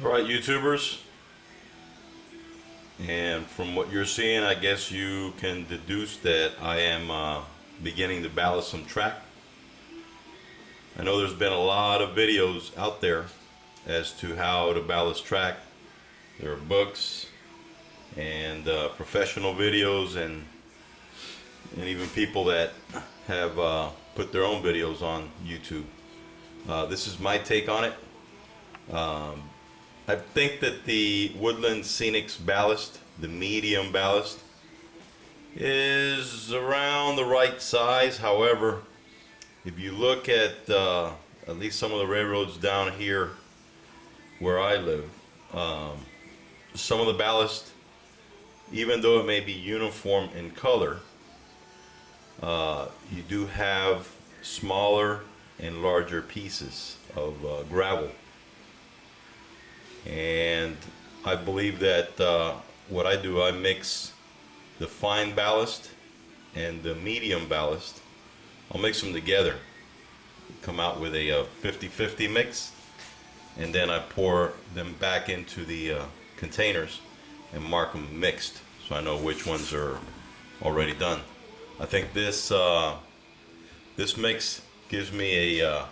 Alright, YouTubers, and from what you're seeing, I guess you can deduce that I am beginning to ballast some track. I know there's been a lot of videos out there as to how to ballast track. There are books and professional videos and even people that have put their own videos on YouTube. This is my take on it. I think that the Woodland Scenics ballast, the medium ballast, is around the right size. However, if you look at least some of the railroads down here where I live, some of the ballast, even though it may be uniform in color, you do have smaller and larger pieces of gravel. And I believe that what I do, I mix the fine ballast and the medium ballast. I'll mix them together, come out with a 50-50 mix, and then I pour them back into the containers and mark them mixed, so I know which ones are already done. I think this this mix gives me a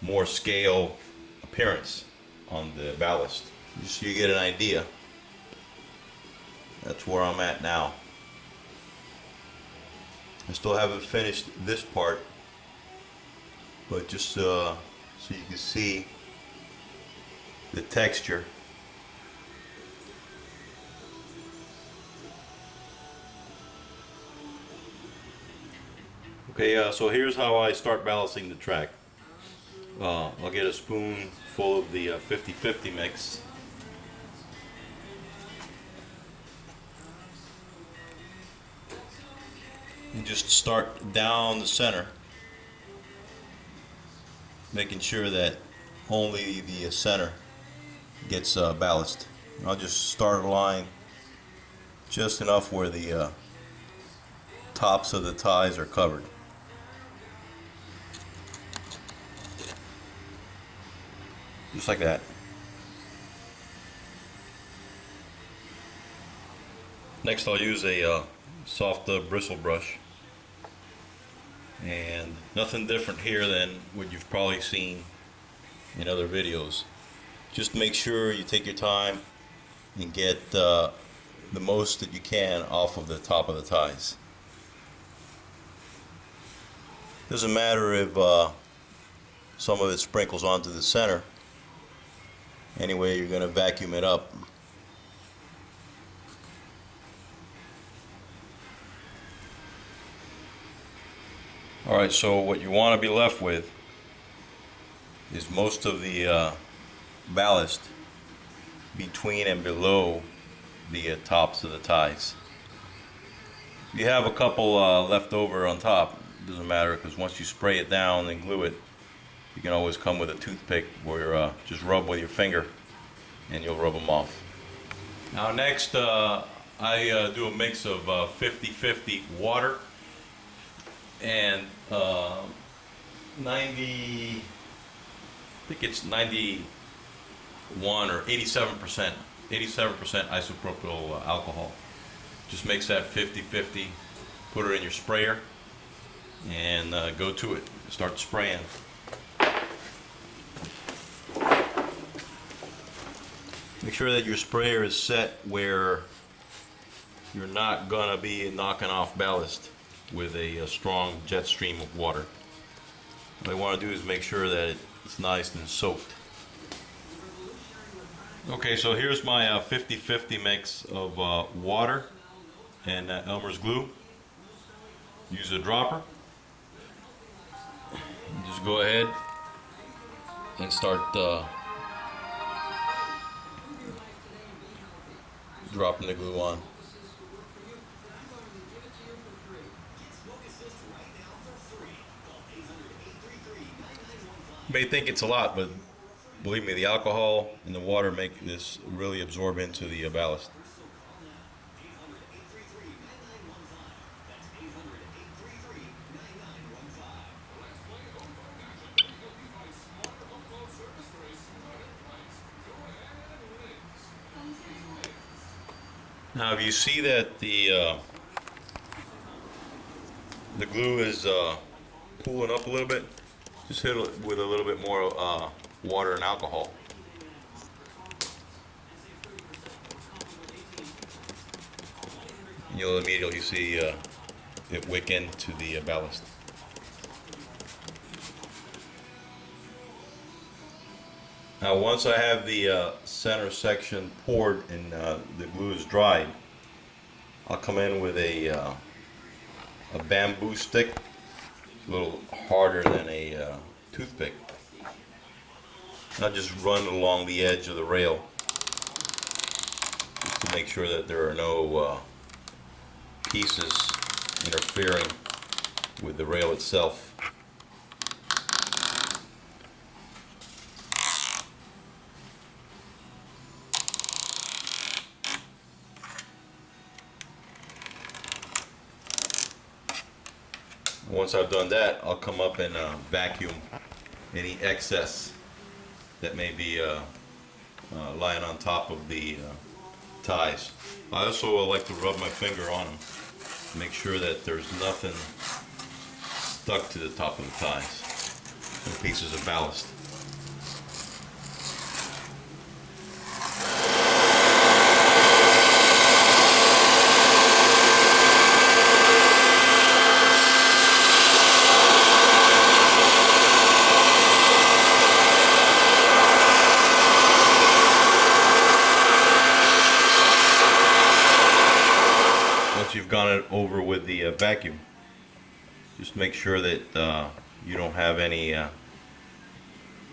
more scale appearance on the ballast, just so you get an idea. That's where I'm at now. I still haven't finished this part, but just so you can see the texture. Okay, so here's how I start ballasting the track. I'll get a spoon full of the 50-50 mix. And just start down the center, making sure that only the center gets ballast. I'll just start a line just enough where the tops of the ties are covered. Just like that. Next I'll use a soft bristle brush, and nothing different here than what you've probably seen in other videos. Just make sure you take your time and get the most that you can off of the top of the ties. Doesn't matter if some of it sprinkles onto the center. Anyway, you're going to vacuum it up. Alright, so what you want to be left with is most of the ballast between and below the tops of the ties. If you have a couple left over on top, it doesn't matter, because once you spray it down and glue it, you can always come with a toothpick or just rub with your finger and you'll rub them off. Now next I do a mix of 50-50 water and 90, I think it's 91 or 87% isopropyl alcohol. Just mix that 50-50, put it in your sprayer, and go to it. Start spraying. Make sure that your sprayer is set where you're not gonna be knocking off ballast with a strong jet stream of water. What I want to do is make sure that it's nice and soaked. Okay, so here's my 50-50 mix of water and Elmer's glue. Use a dropper. Just go ahead and start dropping the glue on. You may think it's a lot, but believe me, the alcohol and the water make this really absorb into the ballast. Now if you see that the glue is pooling up a little bit, just hit it with a little bit more water and alcohol. You'll immediately see it wick into the ballast. Now once I have the center section poured and the glue is dried, I'll come in with a bamboo stick, a little harder than a toothpick. I'll just run along the edge of the rail just to make sure that there are no pieces interfering with the rail itself. Once I've done that, I'll come up and vacuum any excess that may be lying on top of the ties. I also like to rub my finger on them to make sure that there's nothing stuck to the top of the ties, no pieces of ballast. Once you've gone it over with the vacuum, just make sure that you don't have any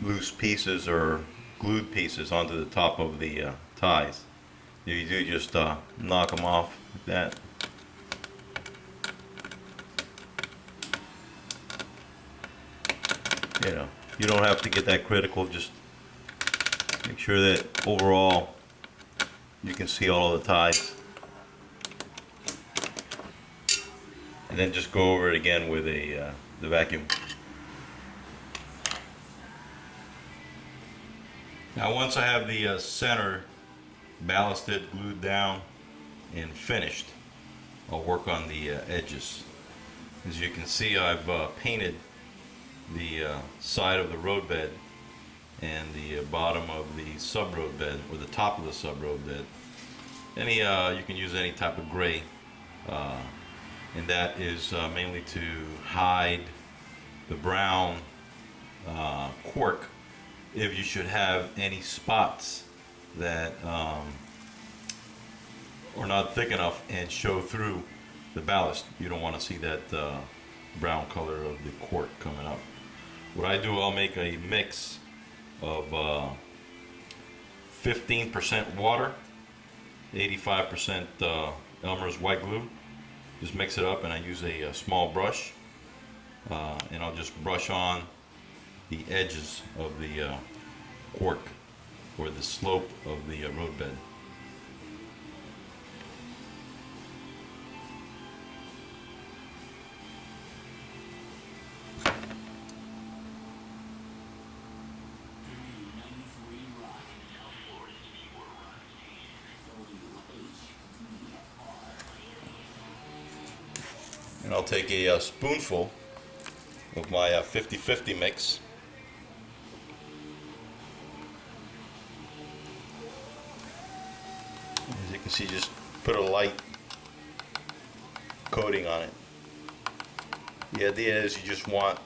loose pieces or glued pieces onto the top of the ties. If you do, just knock them off like that. You know, you don't have to get that critical, just make sure that overall you can see all of the ties. And then just go over it again with the vacuum. Now once I have the center ballasted, glued down, and finished, I'll work on the edges. As you can see, I've painted the side of the roadbed and the bottom of the sub-road bed, or the top of the sub-road bed. You can use any type of gray. And that is mainly to hide the brown cork if you should have any spots that are not thick enough and show through the ballast. You don't want to see that brown color of the cork coming up. What I do, I'll make a mix of 15% water, 85% Elmer's white glue. Just mix it up, and I use a small brush, and I'll just brush on the edges of the cork or the slope of the roadbed. And I'll take a spoonful of my 50-50 mix. As you can see, just put a light coating on it. The idea is you just want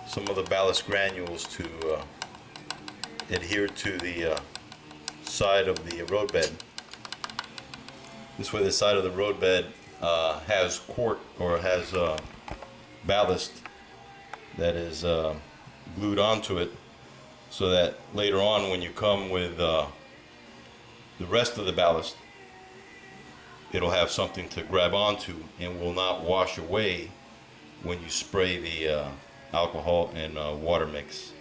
some of the ballast granules to adhere to the side of the roadbed. This way the side of the roadbed has cork, or has ballast that is glued onto it, so that later on when you come with the rest of the ballast, it'll have something to grab onto and will not wash away when you spray the alcohol and water mix.